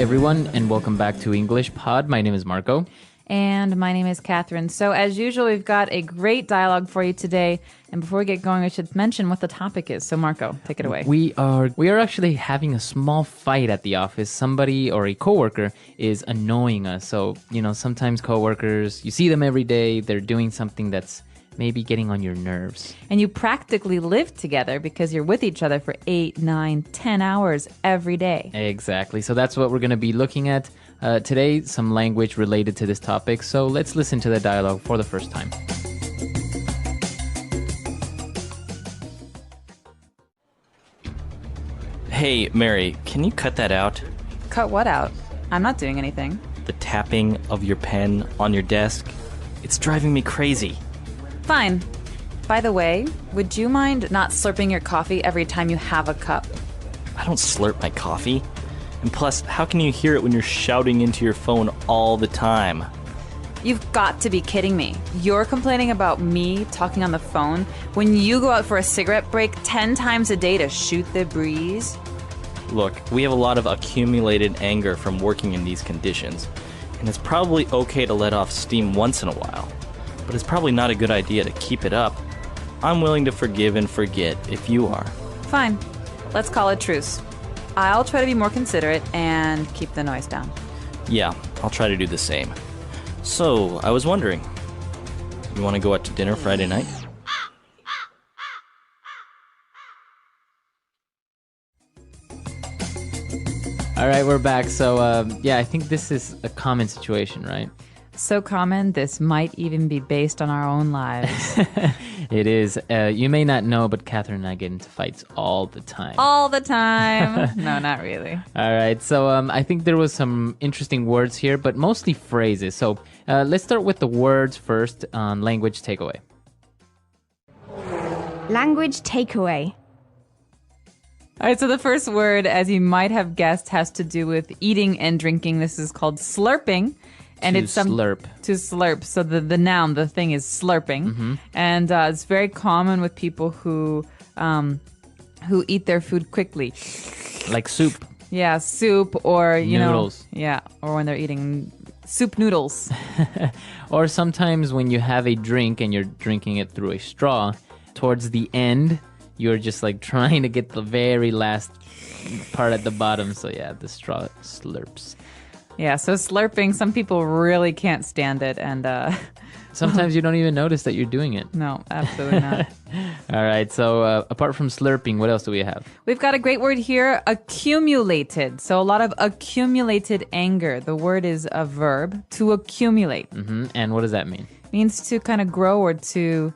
everyone, and welcome back to English Pod. My name is Marco. And my name is Catherine. So as usual, we've got a great dialogue for you today. And before we get going, I should mention what the topic is. So Marco, take it away. We are actually having a small fight at the office. Somebody or a coworker is annoying us. So, sometimes coworkers, you see them every day. They're doing something that's maybe getting on your nerves. And you practically live together because you're with each other for 8, 9, 10 hours every day. Exactly. So that's what we're going to be looking at today, some language related to this topic. So let's listen to the dialogue for the first time. Hey, Mary, can you cut that out? Cut what out? I'm not doing anything. The tapping of your pen on your desk. It's driving me crazy. Fine. By the way, would you mind not slurping your coffee every time you have a cup? I don't slurp my coffee. And plus, how can you hear it when you're shouting into your phone all the time? You've got to be kidding me. You're complaining about me talking on the phone when you go out for a cigarette break 10 times a day to shoot the breeze? Look, we have a lot of accumulated anger from working in these conditions, and it's probably okay to let off steam once in a while, but it's probably not a good idea to keep it up. I'm willing to forgive and forget if you are. Fine. Let's call it truce. I'll try to be more considerate and keep the noise down. Yeah, I'll try to do the same. So, I was wondering, you want to go out to dinner Friday night? All right, we're back. So, I think this is a common situation, right? So common, this might even be based on our own lives. It is. You may not know, but Catherine and I get into fights all the time. All the time. No, not really. All right. So I think there was some interesting words here, but mostly phrases. So let's start with the words first on language takeaway. Language takeaway. All right, so the first word, as you might have guessed, has to do with eating and drinking. This is called slurping. And To slurp. To slurp. So the noun, the thing is slurping. Mm-hmm. And it's very common with people who eat their food quickly. Like soup. Yeah, soup or, Noodles. Yeah, or when they're eating soup noodles. Or sometimes when you have a drink and you're drinking it through a straw, towards the end, you're just like trying to get the very last part at the bottom. So yeah, the straw slurps. Yeah, so slurping, some people really can't stand it. And sometimes you don't even notice that you're doing it. No, absolutely not. All right, so apart from slurping, what else do we have? We've got a great word here, accumulated. So a lot of accumulated anger. The word is a verb, to accumulate. Mm-hmm. And what does that mean? Means to kind of grow or to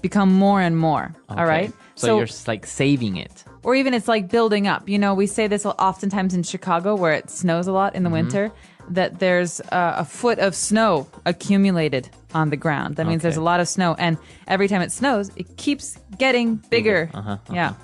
become more and more. Okay. All right? So you're like saving it. Or even it's like building up. We say this oftentimes in Chicago where it snows a lot in the winter, that there's a foot of snow accumulated on the ground. That means there's a lot of snow. And every time it snows, it keeps getting bigger. Yeah.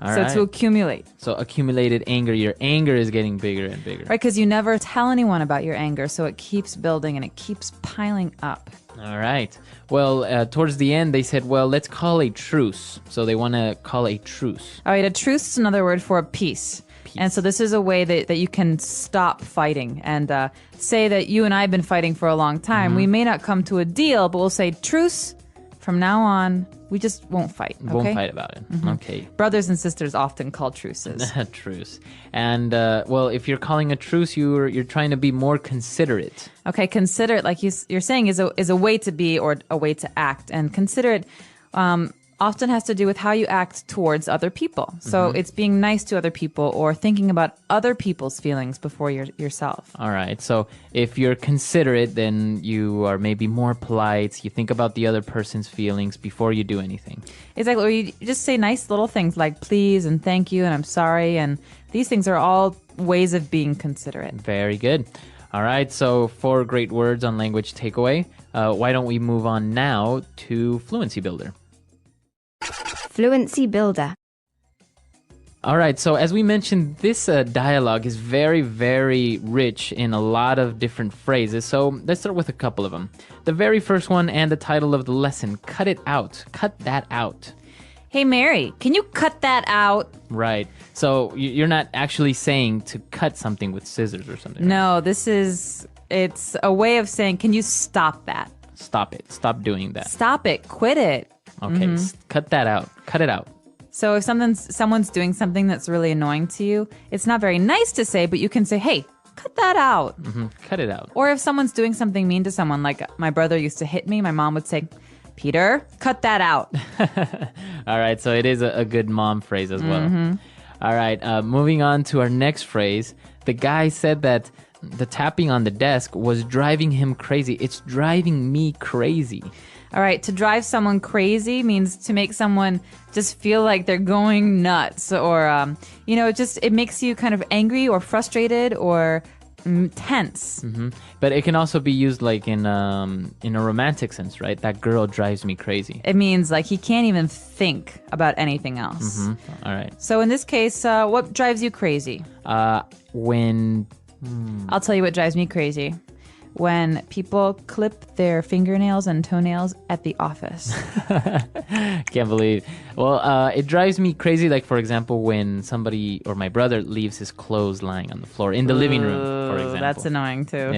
All so right. to accumulate. So accumulated anger, your anger is getting bigger and bigger. Right, because you never tell anyone about your anger. So it keeps building and it keeps piling up. All right. Well, towards the end, they said, well, let's call a truce. So they want to call a truce. All right, a truce is another word for a peace. And so this is a way that you can stop fighting and say that you and I have been fighting for a long time. We may not come to a deal, but we'll say truce. From now on, we just won't fight. Okay? Won't fight about it. Okay. Brothers and sisters often call truces. Truce. And, well, if you're calling a truce, you're trying to be more considerate. Okay, considerate, like you're saying, is a way to be or a way to act. And considerate often has to do with how you act towards other people. So it's being nice to other people or thinking about other people's feelings before yourself. All right. So if you're considerate, then you are maybe more polite. You think about the other person's feelings before you do anything. Exactly. Or you just say nice little things like please and thank you and I'm sorry. And these things are all ways of being considerate. Very good. All right. So 4 great words on language takeaway. Why don't we move on now to Fluency Builder? Fluency builder. All right, so as we mentioned, this dialogue is very, very rich in a lot of different phrases, so let's start with a couple of them. The very first one and the title of the lesson, cut it out. Cut that out. Hey, Mary, can you cut that out? Right. So you're not actually saying to cut something with scissors or something. No, it's a way of saying, can you stop that? Stop it. Stop doing that. Stop it. Quit it. Okay. Cut that out. Cut it out. So if someone's doing something that's really annoying to you, it's not very nice to say, but you can say, hey, cut that out. Cut it out. Or if someone's doing something mean to someone, like my brother used to hit me, my mom would say, Peter, cut that out. All right. So it is a good mom phrase as well. All right. Moving on to our next phrase. The guy said that the tapping on the desk was driving him crazy. It's driving me crazy. All right, to drive someone crazy means to make someone just feel like they're going nuts, or it makes you kind of angry or frustrated or tense. But it can also be used like in a romantic sense, right? That girl drives me crazy. It means like he can't even think about anything else. All right. So in this case, what drives you crazy? When I'll tell you what drives me crazy. When people clip their fingernails and toenails at the office. Can't believe. Well, it drives me crazy. Like, for example, when somebody or my brother leaves his clothes lying on the floor in the living room, for example. That's annoying too.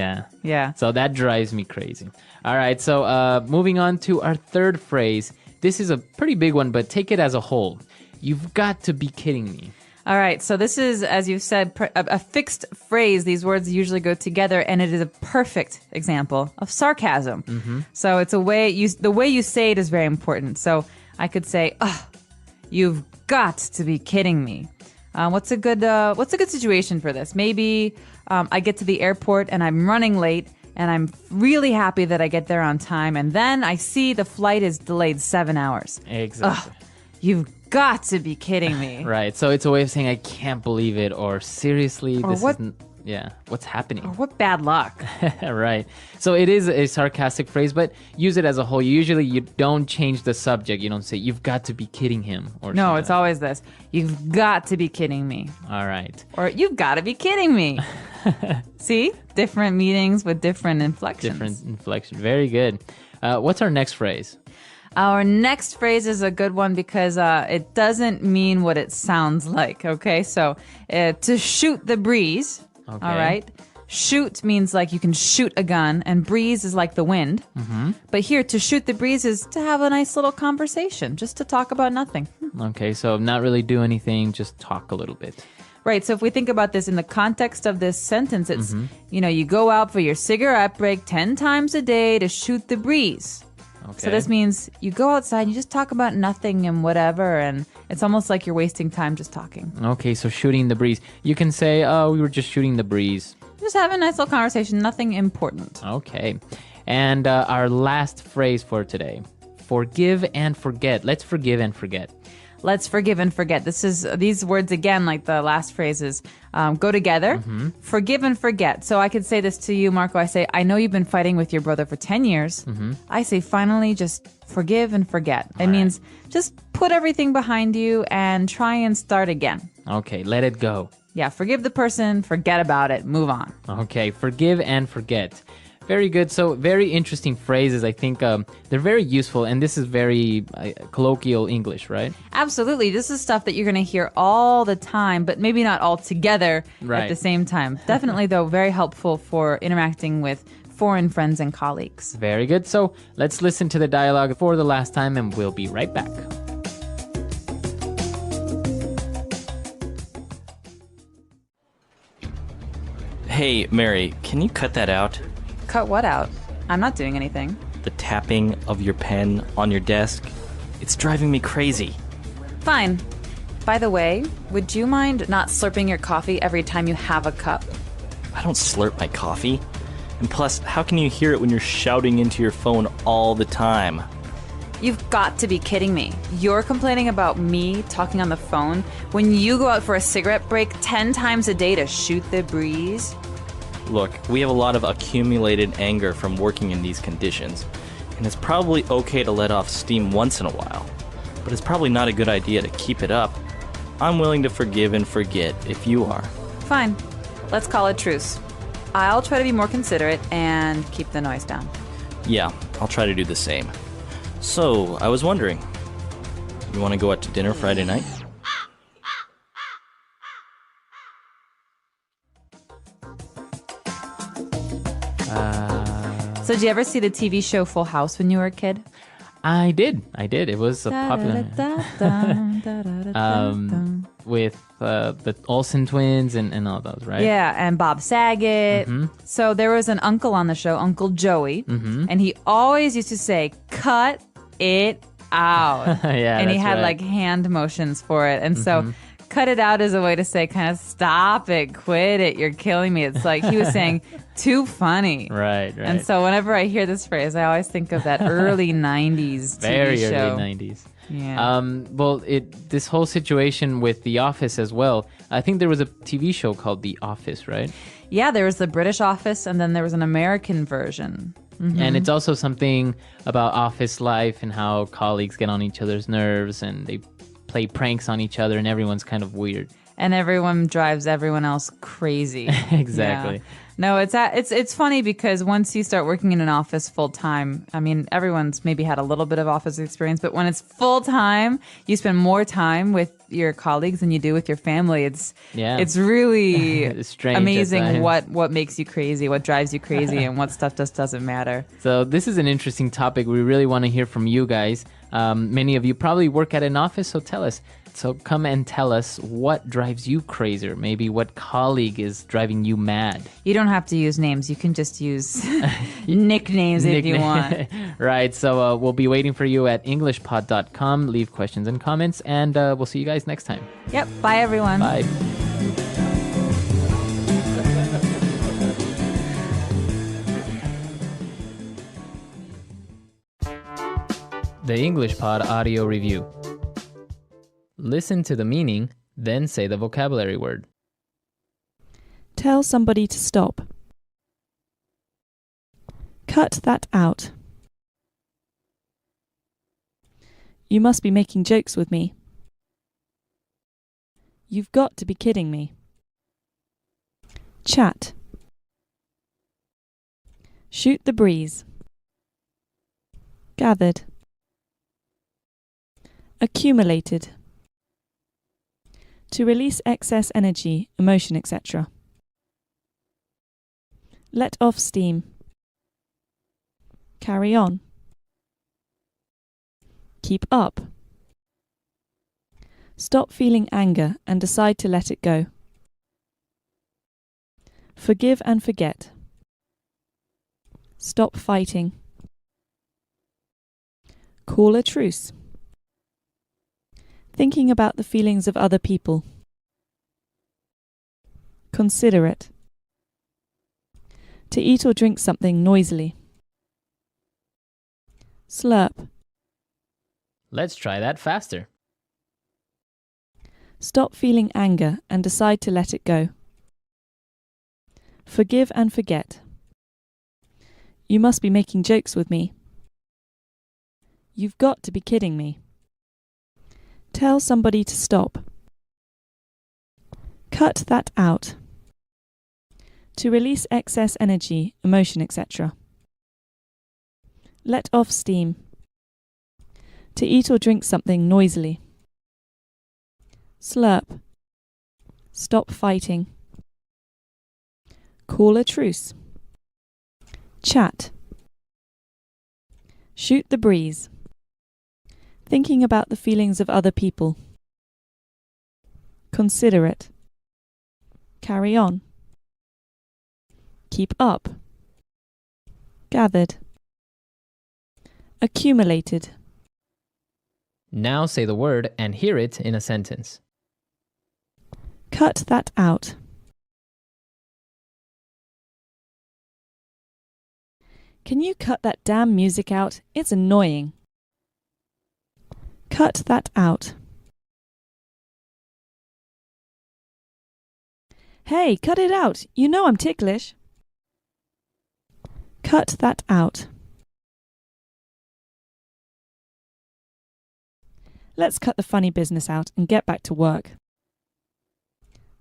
Yeah. So that drives me crazy. All right. So moving on to our third phrase. This is a pretty big one, but take it as a whole. You've got to be kidding me. All right, so this is, as you've said, a fixed phrase. These words usually go together, and it is a perfect example of sarcasm. So it's the way you say it is very important. So I could say, "Oh, you've got to be kidding me." What's a good situation for this? Maybe I get to the airport and I'm running late, and I'm really happy that I get there on time, and then I see the flight is delayed 7 hours. Exactly. You've got to be kidding me. Right. So it's a way of saying I can't believe it, or seriously, Or this what- isn't. Yeah. What's happening? Or what bad luck. Right. So it is a sarcastic phrase, but use it as a whole. Usually you don't change the subject. You don't say you've got to be kidding him or No, something it's always this. You've got to be kidding me. all right. Or you've got to be kidding me. See? Different meanings with different inflections. Different inflection. Very good. What's our next phrase? Our next phrase is a good one because it doesn't mean what it sounds like, okay? So to shoot the breeze, Okay. all right? Shoot means like you can shoot a gun, and breeze is like the wind. But here, to shoot the breeze is to have a nice little conversation, just to talk about nothing. Okay, so not really do anything, just talk a little bit. Right, so if we think about this in the context of this sentence, it's, you go out for your cigarette break 10 times a day to shoot the breeze. Okay. So this means you go outside and you just talk about nothing and whatever, and it's almost like you're wasting time just talking. Okay, so shooting the breeze. You can say, oh, we were just shooting the breeze. Just have a nice little conversation, nothing important. Okay. And our last phrase for today. Forgive and forget. Let's forgive and forget. Let's forgive and forget. These words again, like the last phrases, go together. Forgive and forget. So I could say this to you, Marco. I say, I know you've been fighting with your brother for 10 years. I say, finally, just forgive and forget. It means just put everything behind you and try and start again. Okay, let it go. Yeah, forgive the person, forget about it, move on. Okay, forgive and forget. Very good. So very interesting phrases. I think they're very useful, and this is very colloquial English, right? Absolutely. This is stuff that you're going to hear all the time, but maybe not all together at Right. the same time. Definitely, though, very helpful for interacting with foreign friends and colleagues. Very good. So let's listen to the dialogue for the last time, and we'll be right back. Hey, Mary, can you cut that out? Cut what out? I'm not doing anything. The tapping of your pen on your desk? It's driving me crazy. Fine. By the way, would you mind not slurping your coffee every time you have a cup? I don't slurp my coffee. And plus, how can you hear it when you're shouting into your phone all the time? You've got to be kidding me. You're complaining about me talking on the phone when you go out for a cigarette break 10 times a day to shoot the breeze? Look, we have a lot of accumulated anger from working in these conditions, and it's probably okay to let off steam once in a while, but it's probably not a good idea to keep it up. I'm willing to forgive and forget if you are. Fine. Let's call a truce. I'll try to be more considerate and keep the noise down. Yeah, I'll try to do the same. So, I was wondering, You want to go out to dinner Friday night? So did you ever see the TV show Full House when you were a kid? I did. It was a popular with the Olsen twins and all those, right? Yeah, and Bob Saget. So there was an uncle on the show, Uncle Joey, and he always used to say, "Cut it out." Yeah, and he that's had right. like hand motions for it. And so cut it out is a way to say kind of stop it, quit it, you're killing me. It's like he was saying too funny. Right. And so whenever I hear this phrase, I always think of that early 90s TV very show. early 90s. Yeah. Well, this whole situation with The Office as well. I think there was a TV show called The Office, right? Yeah, there was the British Office and then there was an American version. And it's also something about office life and how colleagues get on each other's nerves and they play pranks on each other and everyone's kind of weird. And everyone drives everyone else crazy. Exactly. Yeah. No, it's funny because once you start working in an office full time, I mean, everyone's maybe had a little bit of office experience, but when it's full time, you spend more time with your colleagues than you do with your family. It's really It's strange amazing at times. what makes you crazy, what drives you crazy, and what stuff just doesn't matter. So this is an interesting topic. We really want to hear from you guys. Many of you probably work at an office, so tell us. So come and tell us what drives you crazy, or maybe what colleague is driving you mad. You don't have to use names. You can just use nicknames if you want. Right. So we'll be waiting for you at englishpod.com. Leave questions and comments, and we'll see you guys next time. Yep. Bye, everyone. Bye. The English Pod Audio Review. Listen to the meaning, then say the vocabulary word. Tell somebody to stop. Cut that out. You must be making jokes with me. You've got to be kidding me. Chat. Shoot the breeze. Gathered. Accumulated. To release excess energy, emotion, etc. Let off steam. Carry on. Keep up. Stop feeling anger and decide to let it go. Forgive and forget. Stop fighting. Call a truce. Thinking about the feelings of other people. Considerate. To eat or drink something noisily. Slurp. Let's try that faster. Stop feeling anger and decide to let it go. Forgive and forget. You must be making jokes with me. You've got to be kidding me. Tell somebody to stop. Cut that out. To release excess energy, emotion, etc. Let off steam. To eat or drink something noisily. Slurp. Stop fighting. Call a truce. Chat. Shoot the breeze. Thinking about the feelings of other people. Considerate. Carry on. Keep up. Gathered. Accumulated. Now say the word and hear it in a sentence. Cut that out. Can you cut that damn music out? It's annoying. Cut that out. Hey, cut it out. You know I'm ticklish. Cut that out. Let's cut the funny business out and get back to work.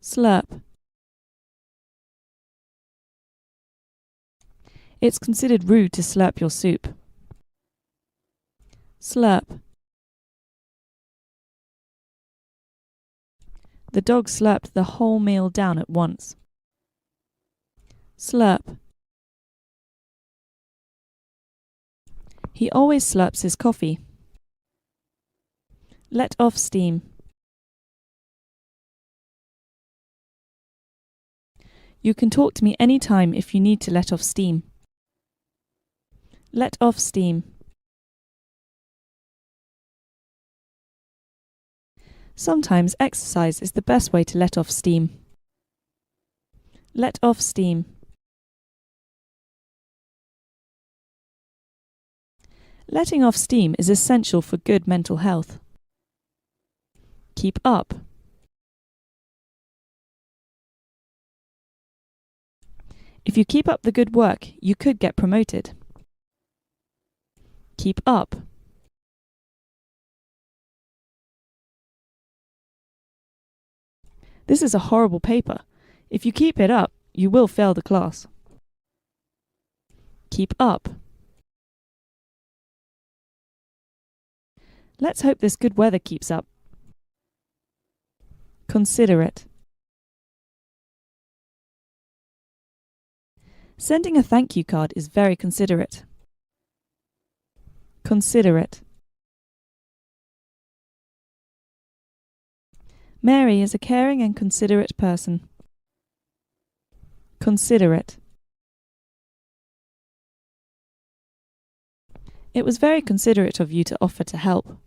Slurp. It's considered rude to slurp your soup. Slurp. The dog slurped the whole meal down at once. Slurp. He always slurps his coffee. Let off steam. You can talk to me any time if you need to let off steam. Let off steam. Sometimes exercise is the best way to let off steam. Let off steam. Letting off steam is essential for good mental health. Keep up. If you keep up the good work, you could get promoted. Keep up. This is a horrible paper. If you keep it up, you will fail the class. Keep up. Let's hope this good weather keeps up. Considerate. Sending a thank you card is very considerate. Considerate. Mary is a caring and considerate person. Considerate. It was very considerate of you to offer to help.